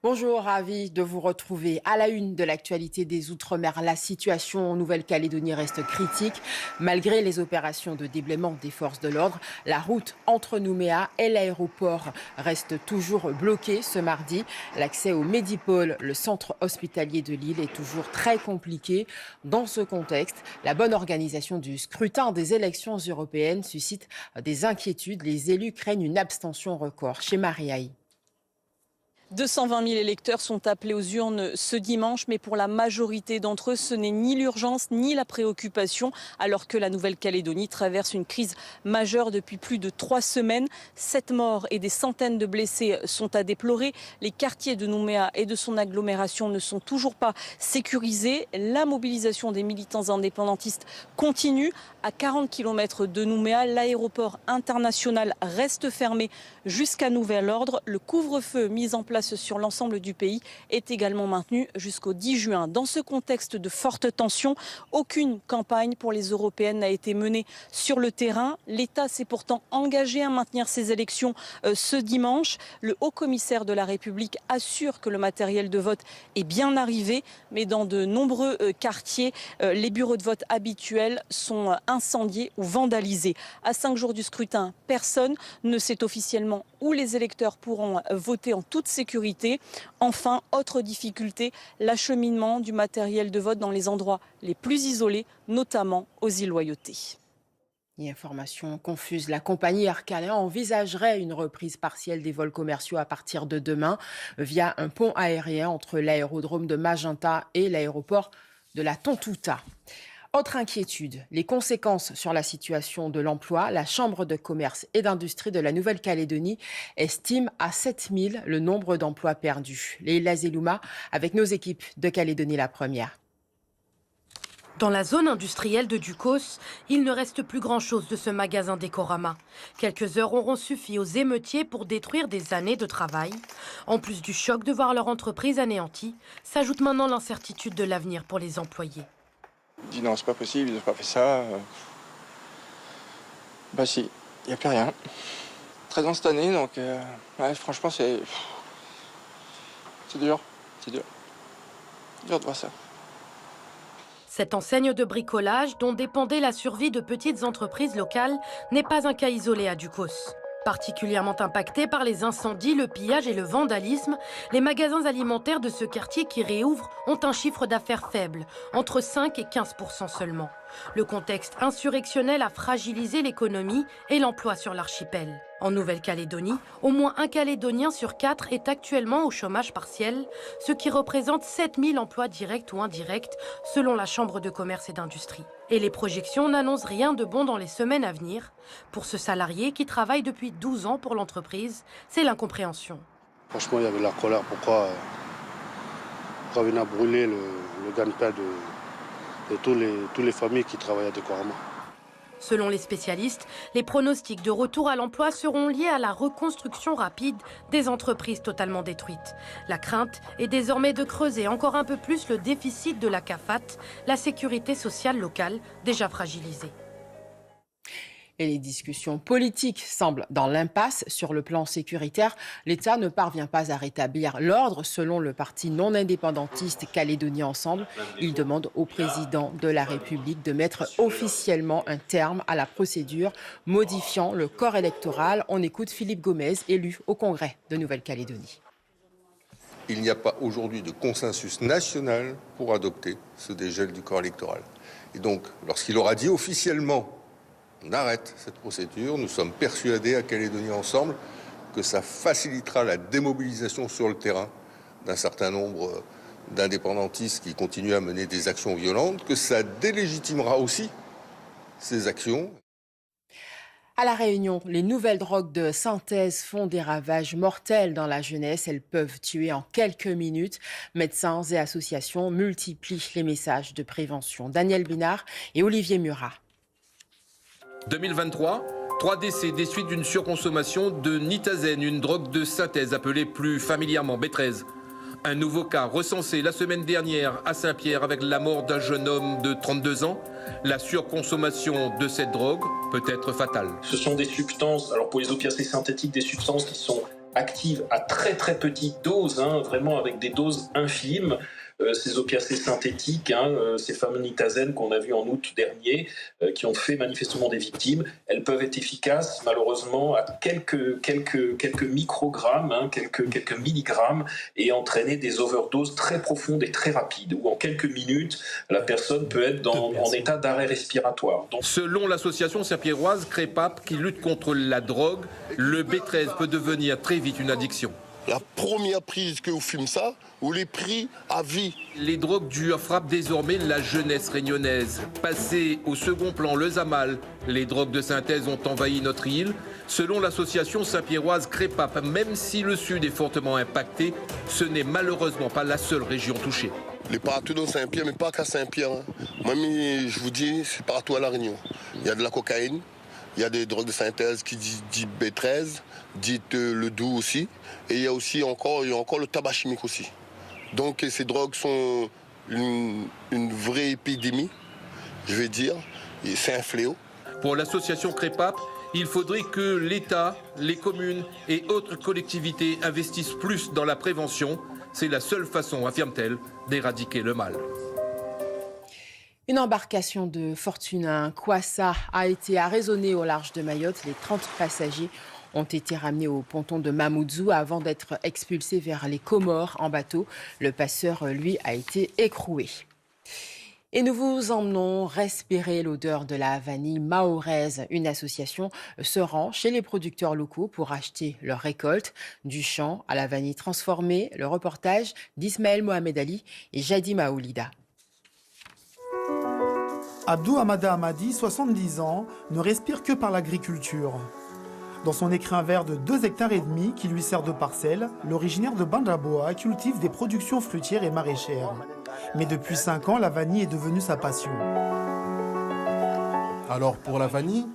Bonjour, ravi de vous retrouver. À la une de l'actualité des Outre-mer, la situation en Nouvelle-Calédonie reste critique. Malgré les opérations de déblaiement des forces de l'ordre, la route entre Nouméa et l'aéroport reste toujours bloquée ce mardi. L'accès au Medipôle, le centre hospitalier de l'île, est toujours très compliqué. Dans ce contexte, la bonne organisation du scrutin des élections européennes suscite des inquiétudes. Les élus craignent une abstention record. Chez Mariaï. 220 000 électeurs sont appelés aux urnes ce dimanche, mais pour la majorité d'entre eux, ce n'est ni l'urgence ni la préoccupation, alors que la Nouvelle-Calédonie traverse une crise majeure depuis plus de 3 semaines. 7 morts et des centaines de blessés sont à déplorer. Les quartiers de Nouméa et de son agglomération ne sont toujours pas sécurisés. La mobilisation des militants indépendantistes continue. À 40 km de Nouméa, l'aéroport international reste fermé jusqu'à nouvel ordre. Le couvre-feu mis en place sur l'ensemble du pays est également maintenu jusqu'au 10 juin. Dans ce contexte de forte tension, aucune campagne pour les européennes n'a été menée sur le terrain. L'État s'est pourtant engagé à maintenir ces élections ce dimanche. Le haut-commissaire de la République assure que le matériel de vote est bien arrivé, mais dans de nombreux quartiers, les bureaux de vote habituels sont incendiés ou vandalisés. À 5 jours du scrutin, personne ne sait officiellement où les électeurs pourront voter en toute sécurité. Enfin, autre difficulté, l'acheminement du matériel de vote dans les endroits les plus isolés, notamment aux îles Loyauté. Information confuse, la compagnie Air Canada envisagerait une reprise partielle des vols commerciaux à partir de demain via un pont aérien entre l'aérodrome de Magenta et l'aéroport de la Tontouta. Autre inquiétude, les conséquences sur la situation de l'emploi. La Chambre de commerce et d'industrie de la Nouvelle-Calédonie estime à 7 000 le nombre d'emplois perdus. Leïla Zelouma avec nos équipes de Calédonie la Première. Dans la zone industrielle de Ducos, il ne reste plus grand-chose de ce magasin Décorama. Quelques heures auront suffi aux émeutiers pour détruire des années de travail. En plus du choc de voir leur entreprise anéantie, s'ajoute maintenant l'incertitude de l'avenir pour les employés. Je dis non, c'est pas possible, ils n'ont pas fait ça. Bah si, il n'y a plus rien. 13 ans cette année, donc ouais, franchement c'est dur, c'est dur. Dur de voir ça. Cette enseigne de bricolage, dont dépendait la survie de petites entreprises locales, n'est pas un cas isolé à Ducos. Particulièrement impactés par les incendies, le pillage et le vandalisme, les magasins alimentaires de ce quartier qui réouvrent ont un chiffre d'affaires faible, entre 5 et 15% seulement. Le contexte insurrectionnel a fragilisé l'économie et l'emploi sur l'archipel. En Nouvelle-Calédonie, au moins un Calédonien sur 4 est actuellement au chômage partiel, ce qui représente 7 000 emplois directs ou indirects, selon la Chambre de commerce et d'industrie. Et les projections n'annoncent rien de bon dans les semaines à venir. Pour ce salarié qui travaille depuis 12 ans pour l'entreprise, c'est l'incompréhension. Franchement, il y avait la colère. Pourquoi venir brûler le gagne-pain de toutes les familles qui travaillent à Décorama. Selon les spécialistes, les pronostics de retour à l'emploi seront liés à la reconstruction rapide des entreprises totalement détruites. La crainte est désormais de creuser encore un peu plus le déficit de la CAFAT, la sécurité sociale locale, déjà fragilisée. Et les discussions politiques semblent dans l'impasse. Sur le plan sécuritaire, l'État ne parvient pas à rétablir l'ordre. Selon le parti non indépendantiste Calédonie Ensemble, il demande au président de la République de mettre officiellement un terme à la procédure modifiant le corps électoral. On écoute Philippe Gomez, élu au Congrès de Nouvelle-Calédonie. Il n'y a pas aujourd'hui de consensus national pour adopter ce dégel du corps électoral. Et donc, lorsqu'il aura dit officiellement on arrête cette procédure, nous sommes persuadés à Calédonie Ensemble que ça facilitera la démobilisation sur le terrain d'un certain nombre d'indépendantistes qui continuent à mener des actions violentes, que ça délégitimera aussi ces actions. À La Réunion, les nouvelles drogues de synthèse font des ravages mortels dans la jeunesse. Elles peuvent tuer en quelques minutes. Médecins et associations multiplient les messages de prévention. Daniel Binard et Olivier Murat. 2023, 3 décès des suites d'une surconsommation de nitazène, une drogue de synthèse appelée plus familièrement B13. Un nouveau cas recensé la semaine dernière à Saint-Pierre avec la mort d'un jeune homme de 32 ans. La surconsommation de cette drogue peut être fatale. Ce sont des substances, alors pour les opiacés synthétiques, des substances qui sont activent à très très petite dose, vraiment avec des doses infimes. Ces opiacés synthétiques, ces fameux nitazènes qu'on a vus en août dernier, qui ont fait manifestement des victimes, elles peuvent être efficaces malheureusement à quelques microgrammes, quelques milligrammes, et entraîner des overdoses très profondes et très rapides, où en quelques minutes, la personne peut être en état d'arrêt respiratoire. Donc... Selon l'association saint-pierroise CREPAP qui lutte contre la drogue, le B13 peut devenir très vite une addiction. La première prise que vous fumez ça, vous les pris à vie. Les drogues dures frappent désormais la jeunesse réunionnaise. Passé au second plan le Zamal, les drogues de synthèse ont envahi notre île. Selon l'association saint-pierroise CREPAP, même si le sud est fortement impacté, ce n'est malheureusement pas la seule région touchée. Les partout dans Saint-Pierre, mais pas qu'à Saint-Pierre. Moi, je vous dis, c'est partout à La Réunion. Il y a de la cocaïne, il y a des drogues de synthèse qui disent B13, dites le doux aussi. Et il y a aussi encore le tabac chimique aussi. Donc ces drogues sont une vraie épidémie, je vais dire. Et c'est un fléau. Pour l'association CREPAP, il faudrait que l'État, les communes et autres collectivités investissent plus dans la prévention. C'est la seule façon, affirme-t-elle, d'éradiquer le mal. Une embarcation de fortune, un Kwassa, a été arraisonnée au large de Mayotte. Les 30 passagers ont été ramenés au ponton de Mamoudzou avant d'être expulsés vers les Comores en bateau. Le passeur, lui, a été écroué. Et nous vous emmenons respirer l'odeur de la vanille mahoraise. Une association se rend chez les producteurs locaux pour acheter leur récolte. Du champ à la vanille transformée, le reportage d'Ismaël Mohamed Ali et Jadi Maoulida. Abdou Hamada Hamadi, 70 ans, ne respire que par l'agriculture. Dans son écrin vert de 2,5 hectares qui lui sert de parcelle, l'originaire de Bandaboa cultive des productions fruitières et maraîchères. Mais depuis 5 ans, la vanille est devenue sa passion. Alors pour la vanille,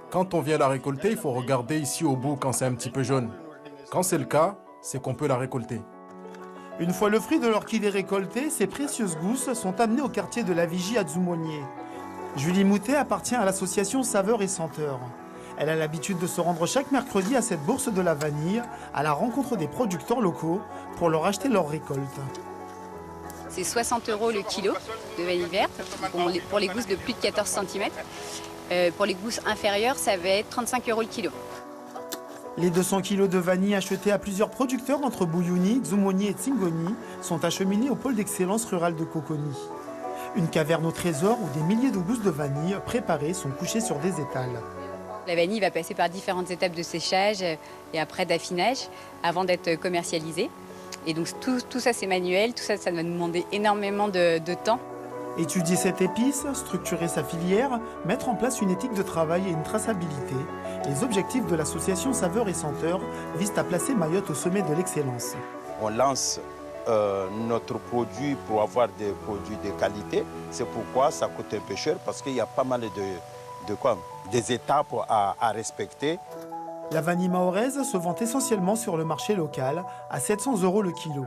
quand on vient la récolter, il faut regarder ici au bout quand c'est un petit peu jaune. Quand c'est le cas, c'est qu'on peut la récolter. Une fois le fruit de l'orchidée récolté, ces précieuses gousses sont amenées au quartier de la Vigie à Dzoumonier. Julie Moutet appartient à l'association Saveurs et Senteurs. Elle a l'habitude de se rendre chaque mercredi à cette bourse de la vanille, à la rencontre des producteurs locaux, pour leur acheter leur récolte. C'est 60 € le kilo de vanille verte pour les gousses de plus de 14 cm. Pour les gousses inférieures, ça va être 35 € le kilo. Les 200 kilos de vanille achetés à plusieurs producteurs entre Bouyouni, Dzoumonier et Tsingoni sont acheminés au pôle d'excellence rurale de Coconi. Une caverne au trésor où des milliers de gousses de vanille préparées sont couchées sur des étals. La vanille va passer par différentes étapes de séchage et après d'affinage avant d'être commercialisée. Et donc tout ça c'est manuel, tout ça va nous demander énormément de temps. Étudier cette épice, structurer sa filière, mettre en place une éthique de travail et une traçabilité. Les objectifs de l'association Saveurs et Senteurs visent à placer Mayotte au sommet de l'excellence. On lance notre produit pour avoir des produits de qualité. C'est pourquoi ça coûte un peu cher parce qu'il y a pas mal des étapes à respecter. La vanille mahoraise se vend essentiellement sur le marché local à 700 € le kilo.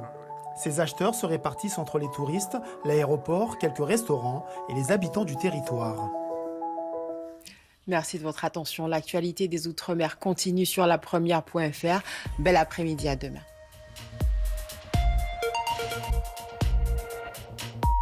Ces acheteurs se répartissent entre les touristes, l'aéroport, quelques restaurants et les habitants du territoire. Merci de votre attention. L'actualité des Outre-mer continue sur lapremière.fr. Bel après-midi, à demain.